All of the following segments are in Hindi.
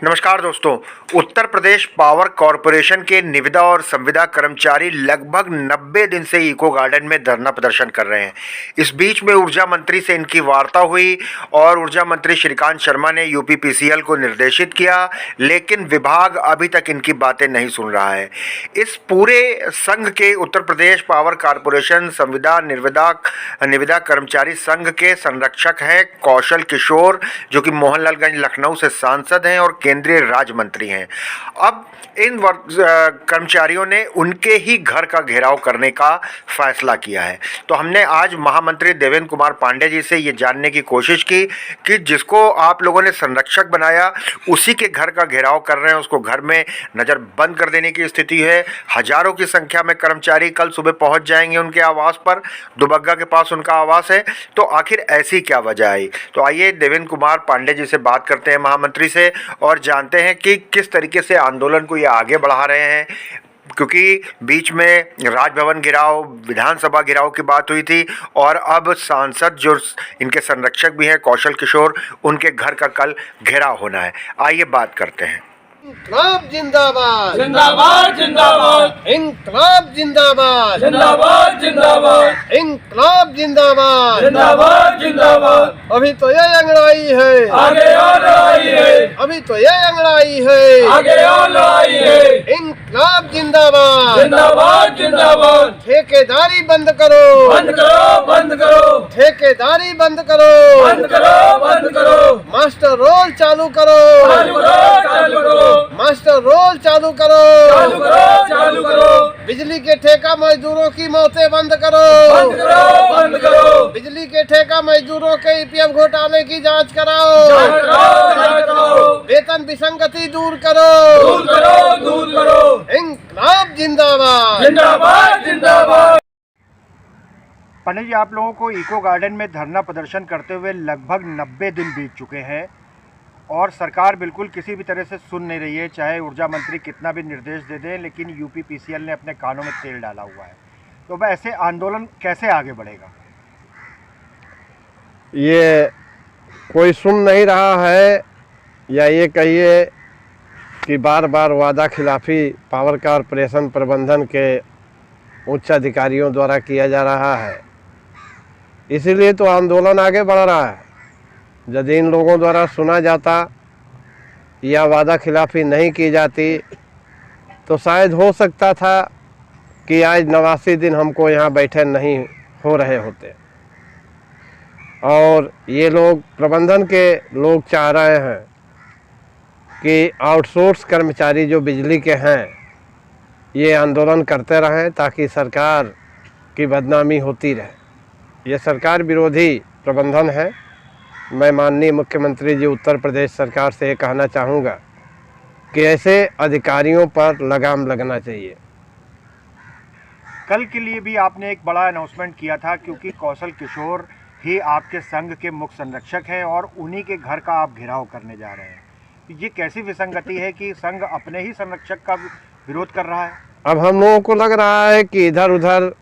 नमस्कार दोस्तों। उत्तर प्रदेश पावर कॉरपोरेशन के निविदा और संविदा कर्मचारी लगभग 90 दिन से इको गार्डन में धरना प्रदर्शन कर रहे हैं। इस बीच में ऊर्जा मंत्री से इनकी वार्ता हुई और ऊर्जा मंत्री श्रीकांत शर्मा ने यूपीपीसीएल को निर्देशित किया, लेकिन विभाग अभी तक इनकी बातें नहीं सुन रहा है। इस पूरे संघ के उत्तर प्रदेश पावर कॉरपोरेशन संविदा निविदा कर्मचारी संघ के संरक्षक हैं कौशल किशोर, जो कि मोहनलालगंज लखनऊ से सांसद हैं और केंद्रीय राज्य मंत्री हैं। अब इन कर्मचारियों ने उनके ही घर का घेराव करने का फैसला किया है। तो हमने आज महामंत्री देवेंद्र कुमार पांडे जी से ये जानने की कोशिश की कि जिसको आप लोगों ने संरक्षक बनाया उसी के घर का घेराव कर रहे हैं, उसको घर में नज़र बंद कर देने की स्थिति है। हजारों की संख्या में कर्मचारी कल सुबह पहुंच जाएंगे उनके आवास पर, दुबग्गा के पास उनका आवास है। तो आखिर ऐसी क्या वजह आई? तो आइए देवेंद्र कुमार पांडे जी से बात करते हैं महामंत्री से और जानते हैं कि किस तरीके से आंदोलन को ये आगे बढ़ा रहे हैं, क्योंकि बीच में राजभवन गिराव, विधानसभा गिराव की बात हुई थी और अब सांसद जो इनके संरक्षक भी हैं कौशल किशोर, उनके घर का कल घेराव होना है। आइए बात करते हैं। इनकलाब जिंदाबाद जिंदाबाद जिंदाबाद इनकलाब जिंदाबाद जिंदाबाद जिंदाबाद इनकलाब जिंदाबाद जिंदाबाद जिंदाबाद। अभी तो ये अंगड़ाई है, आगे और लड़ाई है, अभी तो ये अंगड़ाई है, आगे और लड़ाई है। इनकलाब जिंदाबाद जिंदाबाद जिंदाबाद। ठेकेदारी बंद करो, बंद करो बंद करो, ठेकेदारी बंद करो, बंद करो बंद करो। मास्टर रोल चालू करो, चालू करो चालू करो, मास्टर रोल चालू करो, चालू करो चालू करो। बिजली के ठेका मजदूरों की मौतें बंद करो, बंद करो बंद करो। बिजली के ठेका मजदूरों के ईपीएफ घोटाले की जांच कराओ, जांच करो जांच करो, वेतन विसंगति दूर करो, दूर करो दूर करो। इनकलाब जिंदाबाद जिंदाबाद जिंदाबाद। पांडे जी, आप लोगों को इको गार्डन में धरना प्रदर्शन करते हुए लगभग 90 दिन बीत चुके हैं और सरकार बिल्कुल किसी भी तरह से सुन नहीं रही है, चाहे ऊर्जा मंत्री कितना भी निर्देश दे दें, लेकिन यूपीपीसीएल ने अपने कानों में तेल डाला हुआ है। तो अब ऐसे आंदोलन कैसे आगे बढ़ेगा? ये कोई सुन नहीं रहा है, या ये कहिए कि बार बार वादा खिलाफी पावर कॉरपोरेशन प्रबंधन के उच्च अधिकारियों द्वारा किया जा रहा है। इसीलिए तो आंदोलन आगे बढ़ रहा है। यदि इन लोगों द्वारा सुना जाता या वादा खिलाफी नहीं की जाती तो शायद हो सकता था कि आज 89 दिन हमको यहाँ बैठे नहीं हो रहे होते। और ये लोग, प्रबंधन के लोग चाह रहे हैं कि आउटसोर्स कर्मचारी जो बिजली के हैं ये आंदोलन करते रहें ताकि सरकार की बदनामी होती रहे। ये सरकार विरोधी प्रबंधन है। मैं माननीय मुख्यमंत्री जी उत्तर प्रदेश सरकार से ये कहना चाहूँगा कि ऐसे अधिकारियों पर लगाम लगना चाहिए। कल के लिए भी आपने एक बड़ा अनाउंसमेंट किया था, क्योंकि कौशल किशोर ही आपके संघ के मुख्य संरक्षक हैं और उन्हीं के घर का आप घेराव करने जा रहे हैं। ये कैसी विसंगति है कि संघ अपने ही संरक्षक का विरोध कर रहा है? अब हम लोगों को लग रहा है कि इधर उधर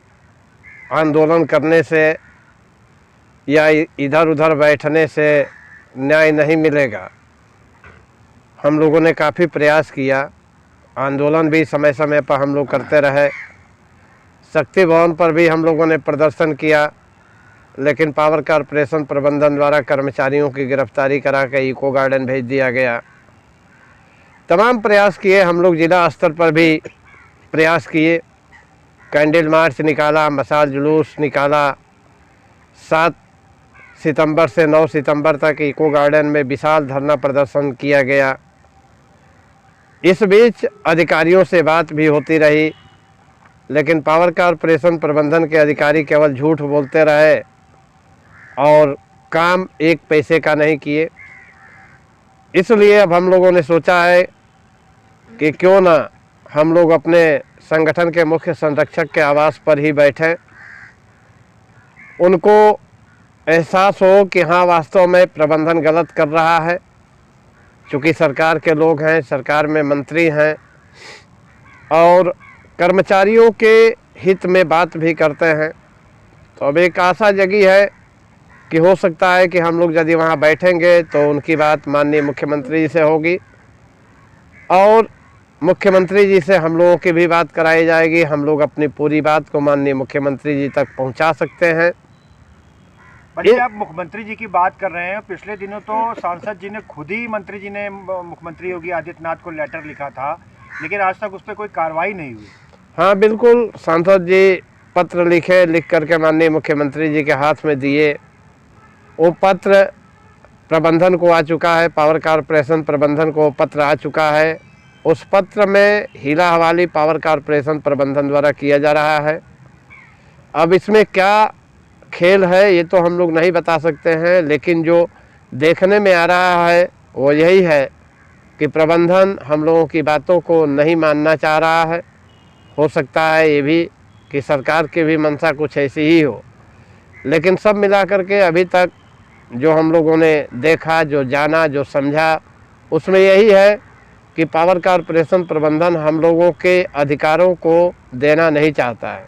आंदोलन करने से या इधर उधर बैठने से न्याय नहीं मिलेगा। हम लोगों ने काफ़ी प्रयास किया, आंदोलन भी समय समय पर हम लोग करते रहे, शक्ति भवन पर भी हम लोगों ने प्रदर्शन किया, लेकिन पावर कॉरपोरेशन प्रबंधन द्वारा कर्मचारियों की गिरफ्तारी करा के इको गार्डन भेज दिया गया। तमाम प्रयास किए हम लोग, जिला स्तर पर भी प्रयास किए, कैंडल मार्च निकाला, मशाल जुलूस निकाला। 7 सितंबर से 9 सितंबर तक इको गार्डन में विशाल धरना प्रदर्शन किया गया। इस बीच अधिकारियों से बात भी होती रही, लेकिन पावर कॉरपोरेशन प्रबंधन के अधिकारी केवल झूठ बोलते रहे और काम एक पैसे का नहीं किए। इसलिए अब हम लोगों ने सोचा है कि क्यों ना हम लोग अपने संगठन के मुख्य संरक्षक के आवास पर ही बैठें, उनको एहसास हो कि हाँ वास्तव में प्रबंधन गलत कर रहा है। चूँकि सरकार के लोग हैं, सरकार में मंत्री हैं और कर्मचारियों के हित में बात भी करते हैं, तो अब एक आशा जगी है कि हो सकता है कि हम लोग यदि वहाँ बैठेंगे तो उनकी बात माननीय मुख्यमंत्री जी से होगी और मुख्यमंत्री जी से हम लोगों की भी बात कराई जाएगी। हम लोग अपनी पूरी बात को माननीय मुख्यमंत्री जी तक पहुंचा सकते हैं। बल्कि आप मुख्यमंत्री जी की बात कर रहे हैं, पिछले दिनों तो सांसद जी ने खुद ही मंत्री जी ने मुख्यमंत्री योगी आदित्यनाथ को लेटर लिखा था, लेकिन आज तक उस पर कोई कार्रवाई नहीं हुई। हाँ बिल्कुल, सांसद जी पत्र लिख करके माननीय मुख्यमंत्री जी के हाथ में दिए। वो पत्र प्रबंधन को आ चुका है, पावर कॉरपोरेशन प्रबंधन को पत्र आ चुका है। उस पत्र में हीला हवाली पावर कॉरपोरेशन प्रबंधन द्वारा किया जा रहा है। अब इसमें क्या खेल है ये तो हम लोग नहीं बता सकते हैं, लेकिन जो देखने में आ रहा है वो यही है कि प्रबंधन हम लोगों की बातों को नहीं मानना चाह रहा है। हो सकता है ये भी कि सरकार की भी मंशा कुछ ऐसी ही हो, लेकिन सब मिलाकर के अभी तक जो हम लोगों ने देखा, जो जाना, जो समझा, उसमें यही है कि पावर कॉरपोरेशन प्रबंधन हम लोगों के अधिकारों को देना नहीं चाहता है।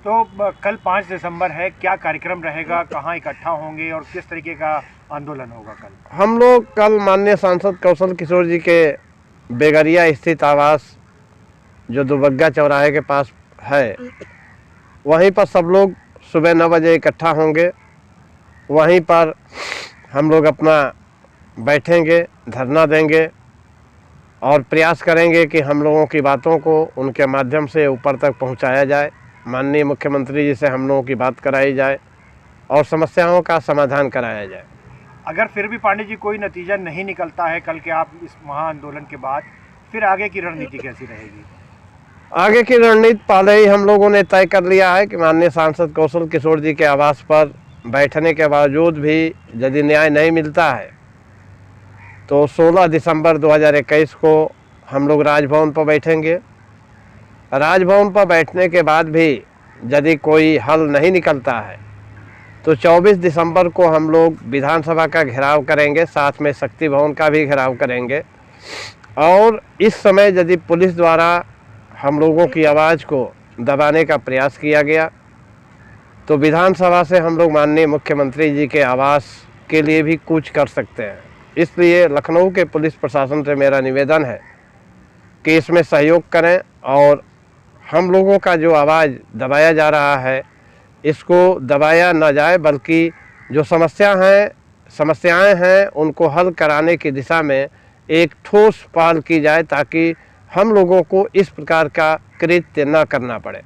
तो कल 5 दिसंबर है, क्या कार्यक्रम रहेगा, कहाँ इकट्ठा होंगे और किस तरीके का आंदोलन होगा कल? हम लोग कल माननीय सांसद कौशल किशोर जी के बेगरिया स्थित आवास जो दुबग्गा चौराहे के पास है, वहीं पर सब लोग सुबह 9 बजे इकट्ठा होंगे। वहीं पर हम लोग अपना बैठेंगे, धरना देंगे और प्रयास करेंगे कि हम लोगों की बातों को उनके माध्यम से ऊपर तक पहुंचाया जाए। माननीय मुख्यमंत्री जी से हम लोगों की बात कराई जाए और समस्याओं का समाधान कराया जाए। अगर फिर भी पांडे जी कोई नतीजा नहीं निकलता है कल के आप इस महाआंदोलन के बाद, फिर आगे की रणनीति कैसी रहेगी? आगे की रणनीति पहले ही हम लोगों ने तय कर लिया है कि माननीय सांसद कौशल किशोर जी के आवास पर बैठने के बावजूद भी यदि न्याय नहीं मिलता है तो 16 दिसंबर 2021 को हम लोग राजभवन पर बैठेंगे। राजभवन पर बैठने के बाद भी यदि कोई हल नहीं निकलता है तो 24 दिसंबर को हम लोग विधानसभा का घेराव करेंगे, साथ में शक्ति भवन का भी घेराव करेंगे। और इस समय यदि पुलिस द्वारा हम लोगों की आवाज़ को दबाने का प्रयास किया गया तो विधानसभा से हम लोग माननीय मुख्यमंत्री जी के आवास के लिए भी कूच कर सकते हैं। इसलिए लखनऊ के पुलिस प्रशासन से मेरा निवेदन है कि इसमें सहयोग करें और हम लोगों का जो आवाज़ दबाया जा रहा है इसको दबाया न जाए, बल्कि जो समस्याएं हैं उनको हल कराने की दिशा में एक ठोस पहल की जाए ताकि हम लोगों को इस प्रकार का कृत्य न करना पड़े।